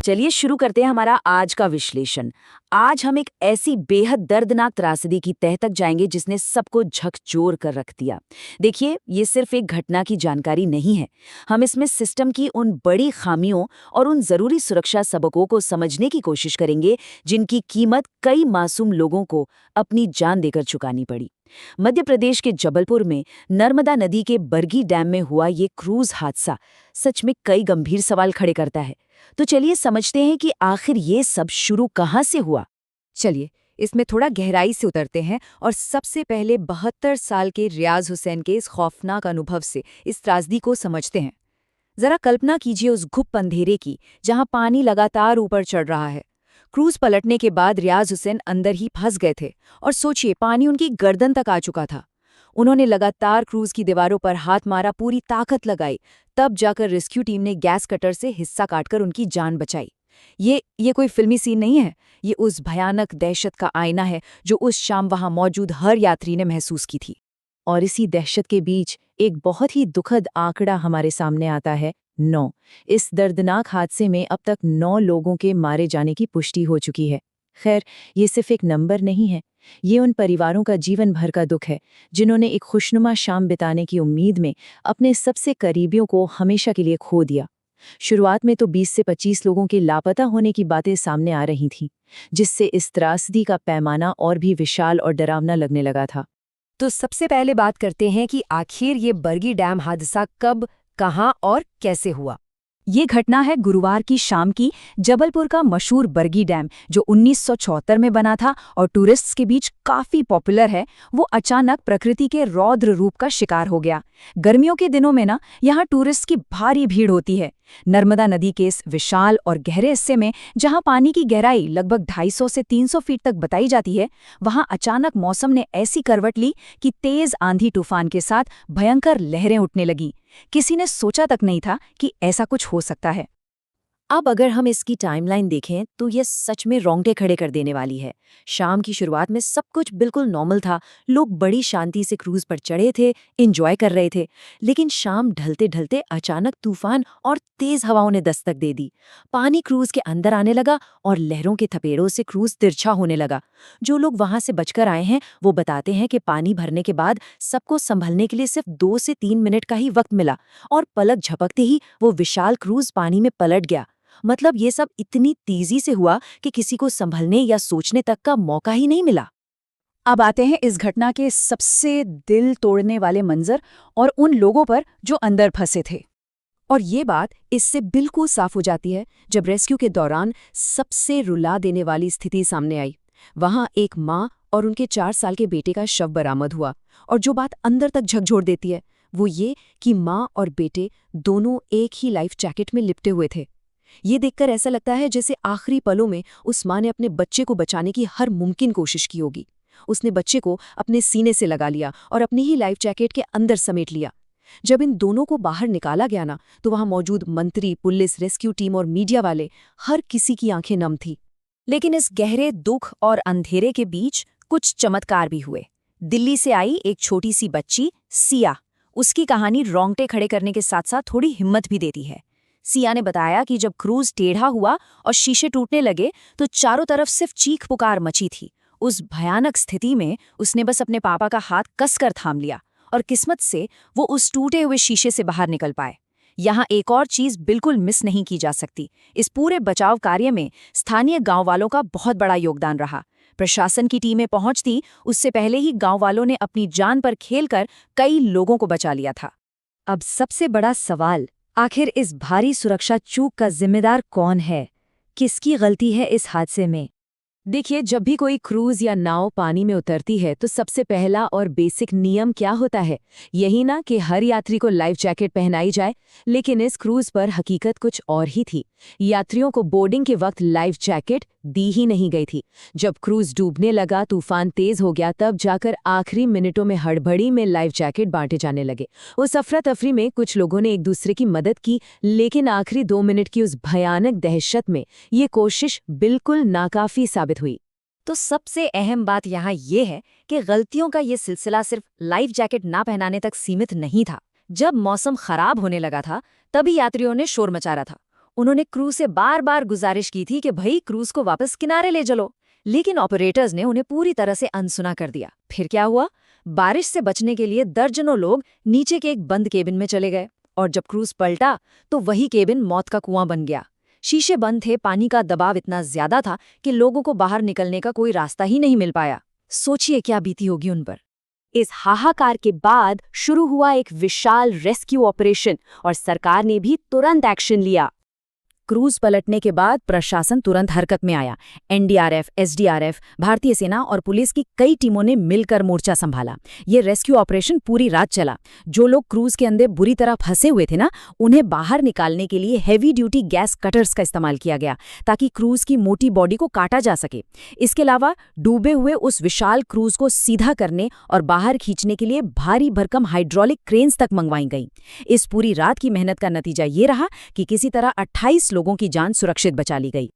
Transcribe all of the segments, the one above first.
चलिए शुरू करते हैं हमारा आज का विश्लेषण। आज हम एक ऐसी बेहद दर्दनाक त्रासदी की तह तक जाएंगे जिसने सबको झकझोर कर रख दिया। देखिए, ये सिर्फ एक घटना की जानकारी नहीं है। हम इसमें सिस्टम की उन बड़ी खामियों और उन जरूरी सुरक्षा सबकों को समझने की कोशिश करेंगे जिनकी कीमत कई मासूम लोगों को अपनी जान देकर चुकानी पड़ी। मध्य प्रदेश के जबलपुर में नर्मदा नदी के बरगी डैम में हुआ ये क्रूज हादसा सच में कई गंभीर सवाल खड़े करता है। तो चलिए समझते हैं कि आखिर ये सब शुरू कहाँ से हुआ। चलिए इसमें थोड़ा गहराई से उतरते हैं और सबसे पहले 72 साल के रियाज हुसैन के इस खौफनाक अनुभव से इस त्रासदी को समझते हैं। जरा कल्पना कीजिए उस घुप अंधेरे की जहां पानी लगातार ऊपर चढ़ रहा है। क्रूज पलटने के बाद रियाज हुसैन अंदर ही फंस गए थे और सोचिए पानी उनकी गर्दन तक आ चुका था। उन्होंने लगातार क्रूज की दीवारों पर हाथ मारा, पूरी ताकत लगाई, तब जाकर रेस्क्यू टीम ने गैस कटर से हिस्सा काटकर उनकी जान बचाई। ये कोई फिल्मी सीन नहीं है, ये उस भयानक दहशत का आईना है जो उस शाम वहां मौजूद हर यात्री ने महसूस की थी। और इसी दहशत के बीच एक बहुत ही दुखद आंकड़ा हमारे सामने आता है, 9। इस दर्दनाक हादसे में अब तक 9 लोगों के मारे जाने की पुष्टि हो चुकी है। खैर, ये सिर्फ एक नंबर नहीं है, ये उन परिवारों का जीवन भर का दुख है जिन्होंने एक खुशनुमा शाम बिताने की उम्मीद में अपने सबसे करीबियों को हमेशा के लिए खो दिया। शुरुआत में तो 20 से 25 लोगों के लापता होने की बातें सामने आ रही थीं, जिससे इस त्रासदी का पैमाना और भी विशाल और डरावना लगने लगा था। तो सबसे पहले बात करते हैं कि आखिर ये बरगी डैम हादसा कब, कहां और कैसे हुआ। ये घटना है गुरुवार की शाम की। जबलपुर का मशहूर बरगी डैम जो 1974 में बना था और टूरिस्ट्स के बीच काफी पॉपुलर है, वो अचानक प्रकृति के रौद्र रूप का शिकार हो गया। गर्मियों के दिनों में यहाँ टूरिस्ट की भारी भीड़ होती है। नर्मदा नदी के इस विशाल और गहरे हिस्से में जहाँ पानी की गहराई लगभग 250 से 300 फीट तक बताई जाती है, वहाँ अचानक मौसम ने ऐसी करवट ली कि तेज आंधी तूफान के साथ भयंकर लहरें उठने लगीं। किसी ने सोचा तक नहीं था कि ऐसा कुछ हो सकता है। अब अगर हम इसकी टाइमलाइन देखें तो ये सच में रोंगटे खड़े कर देने वाली है। शाम की शुरुआत में सब कुछ बिल्कुल नॉर्मल था, लोग बड़ी शांति से क्रूज पर चढ़े थे, एंजॉय कर रहे थे। लेकिन शाम ढलते ढलते अचानक तूफान और तेज हवाओं ने दस्तक दे दी। पानी क्रूज के अंदर आने लगा और लहरों के थपेड़ों से क्रूज तिरछा होने लगा। जो लोग वहां से बचकर आए हैं वो बताते हैं कि पानी भरने के बाद सबको संभलने के लिए सिर्फ 2 से 3 मिनट का ही वक्त मिला और पलक झपकते ही वो विशाल क्रूज पानी में पलट गया। मतलब ये सब इतनी तेजी से हुआ कि किसी को संभलने या सोचने तक का मौका ही नहीं मिला। अब आते हैं इस घटना के सबसे दिल तोड़ने वाले मंजर और उन लोगों पर जो अंदर फंसे थे। और ये बात इससे बिल्कुल साफ हो जाती है जब रेस्क्यू के दौरान सबसे रुला देने वाली स्थिति सामने आई। वहां एक माँ और उनके 4 साल के बेटे का शव बरामद हुआ। और जो बात अंदर तक झकझोर देती है वो ये कि माँ और बेटे दोनों एक ही लाइफ जैकेट में लिपटे हुए थे। ये देखकर ऐसा लगता है जैसे आखिरी पलों में उस माँ ने अपने बच्चे को बचाने की हर मुमकिन कोशिश की होगी। उसने बच्चे को अपने सीने से लगा लिया और अपनी ही लाइफ जैकेट के अंदर समेट लिया। जब इन दोनों को बाहर निकाला गया तो वहां मौजूद मंत्री, पुलिस, रेस्क्यू टीम और मीडिया वाले हर किसी की आंखें नम थी। लेकिन इस गहरे दुख और अंधेरे के बीच कुछ चमत्कार भी हुए। दिल्ली से आई एक छोटी सी बच्ची सिया, उसकी कहानी रोंगटे खड़े करने के साथ साथ थोड़ी हिम्मत भी देती है। सिया ने बताया कि जब क्रूज टेढ़ा हुआ और शीशे टूटने लगे तो चारों तरफ सिर्फ चीख पुकार मची थी। उस भयानक स्थिति में उसने बस अपने पापा का हाथ कसकर थाम लिया और किस्मत से वो उस टूटे हुए शीशे से बाहर निकल पाए। यहाँ एक और चीज बिल्कुल मिस नहीं की जा सकती। इस पूरे बचाव कार्य में स्थानीय गांव वालों का बहुत बड़ा योगदान रहा। प्रशासन की टीमें पहुंचती उससे पहले ही गांव वालों ने अपनी जान पर खेलकर कई लोगों को बचा लिया था। अब सबसे बड़ा सवाल, आखिर इस भारी सुरक्षा चूक का जिम्मेदार कौन है? किसकी गलती है इस हादसे में? देखिए, जब भी कोई क्रूज या नाव पानी में उतरती है तो सबसे पहला और बेसिक नियम क्या होता है? यही ना कि हर यात्री को लाइफ जैकेट पहनाई जाए। लेकिन इस क्रूज पर हकीकत कुछ और ही थी। यात्रियों को बोर्डिंग के वक्त लाइफ जैकेट दी ही नहीं गई थी। जब क्रूज डूबने लगा, तूफान तेज हो गया, तब जाकर आखिरी मिनटों में हड़बड़ी में लाइफ जैकेट बांटे जाने लगे। उस अफरा तफरी में कुछ लोगों ने एक दूसरे की मदद की, लेकिन आखिरी 2 मिनट की उस भयानक दहशत में ये कोशिश बिल्कुल नाकाफी साबित हुई। तो सबसे अहम बात यहाँ ये है कि गलतियों का ये सिलसिला सिर्फ लाइफ जैकेट ना पहनाने तक सीमित नहीं था। जब मौसम खराब होने लगा था तभी यात्रियों ने शोर मचा रहा था। उन्होंने क्रू से बार बार गुजारिश की थी कि भाई क्रूज को वापस किनारे ले चलो, लेकिन ऑपरेटर्स ने उन्हें पूरी तरह से अनसुना कर दिया। फिर क्या हुआ? बारिश से बचने के लिए दर्जनों लोग नीचे के एक बंद केबिन में चले गए, और जब क्रूज पलटा तो वही केबिन मौत का कुआं बन गया। शीशे बंद थे, पानी का दबाव इतना ज्यादा था कि लोगों को बाहर निकलने का कोई रास्ता ही नहीं मिल पाया। सोचिए क्या बीती होगी उन पर। इस हाहाकार के बाद शुरू हुआ एक विशाल रेस्क्यू ऑपरेशन और सरकार ने भी तुरंत एक्शन लिया। क्रूज पलटने के बाद प्रशासन तुरंत हरकत में आया। एनडीआरएफ, एसडीआरएफ, भारतीय सेना और पुलिस की कई टीमों ने मिलकर मोर्चा संभाला। ये रेस्क्यू ऑपरेशन पूरी रात चला। जो लोग क्रूज के अंदर बुरी तरह फंसे हुए थे ना, उन्हें बाहर निकालने के लिए हेवी ड्यूटी गैस कटर्स का इस्तेमाल किया गया ताकि क्रूज की मोटी बॉडी को काटा जा सके। इसके अलावा डूबे हुए उस विशाल क्रूज को सीधा करने और बाहर खींचने के लिए भारी भरकम हाइड्रोलिक क्रेन्स तक मंगवाई गई। इस पूरी रात की मेहनत का नतीजा ये रहा कि किसी तरह 28 लोगों की जान सुरक्षित बचा ली गई।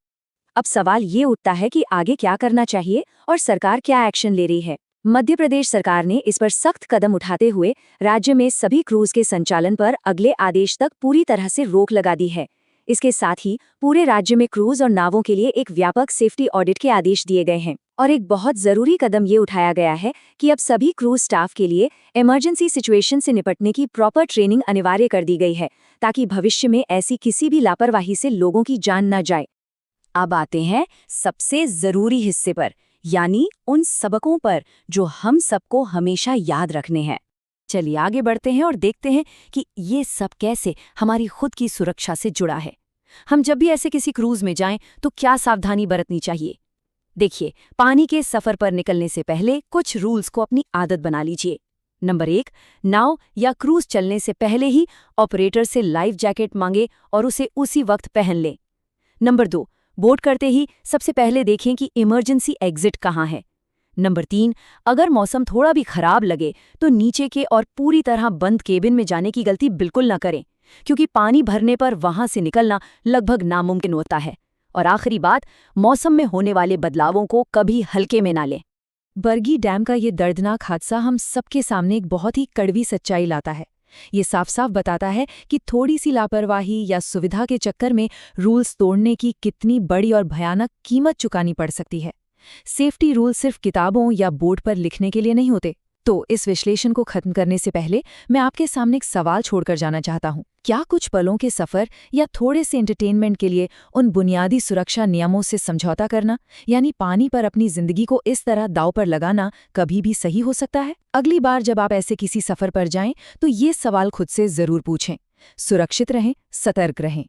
अब सवाल ये उठता है कि आगे क्या करना चाहिए और सरकार क्या एक्शन ले रही है। मध्य प्रदेश सरकार ने इस पर सख्त कदम उठाते हुए राज्य में सभी क्रूज के संचालन पर अगले आदेश तक पूरी तरह से रोक लगा दी है। इसके साथ ही पूरे राज्य में क्रूज और नावों के लिए एक व्यापक सेफ्टी ऑडिट के आदेश दिए गए हैं। और एक बहुत जरूरी कदम ये उठाया गया है कि अब सभी क्रूज स्टाफ के लिए इमरजेंसी सिचुएशन से निपटने की प्रॉपर ट्रेनिंग अनिवार्य कर दी गई है, ताकि भविष्य में ऐसी किसी भी लापरवाही से लोगों की जान न जाए। अब आते हैं सबसे जरूरी हिस्से पर, यानी उन सबकों पर जो हम सबको हमेशा याद रखने हैं। चलिए आगे बढ़ते हैं और देखते हैं कि ये सब कैसे हमारी खुद की सुरक्षा से जुड़ा है। हम जब भी ऐसे किसी क्रूज में जाएं तो क्या सावधानी बरतनी चाहिए? देखिए, पानी के सफर पर निकलने से पहले कुछ रूल्स को अपनी आदत बना लीजिए। नंबर 1, नाव या क्रूज चलने से पहले ही ऑपरेटर से लाइफ जैकेट मांगे और उसे उसी वक्त पहन लें। नंबर 2, बोट करते ही सबसे पहले देखें कि इमरजेंसी एग्जिट कहाँ है। नंबर 3, अगर मौसम थोड़ा भी खराब लगे तो नीचे के और पूरी तरह बंद केबिन में जाने की गलती बिल्कुल न करें, क्योंकि पानी भरने पर वहां से निकलना लगभग नामुमकिन होता है। और आखिरी बात, मौसम में होने वाले बदलावों को कभी हल्के में ना लें। बरगी डैम का ये दर्दनाक हादसा हम सबके सामने एक बहुत ही कड़वी सच्चाई लाता है। ये साफ साफ बताता है कि थोड़ी सी लापरवाही या सुविधा के चक्कर में रूल्स तोड़ने की कितनी बड़ी और भयानक कीमत चुकानी पड़ सकती है। सेफ्टी रूल सिर्फ किताबों या बोर्ड पर लिखने के लिए नहीं होते। तो इस विश्लेषण को खत्म करने से पहले मैं आपके सामने एक सवाल छोड़कर जाना चाहता हूँ। क्या कुछ पलों के सफ़र या थोड़े से एंटरटेनमेंट के लिए उन बुनियादी सुरक्षा नियमों से समझौता करना, यानी पानी पर अपनी जिंदगी को इस तरह दांव पर लगाना, कभी भी सही हो सकता है? अगली बार जब आप ऐसे किसी सफ़र पर जाएं तो ये सवाल खुद से ज़रूर पूछें। सुरक्षित रहें, सतर्क रहें।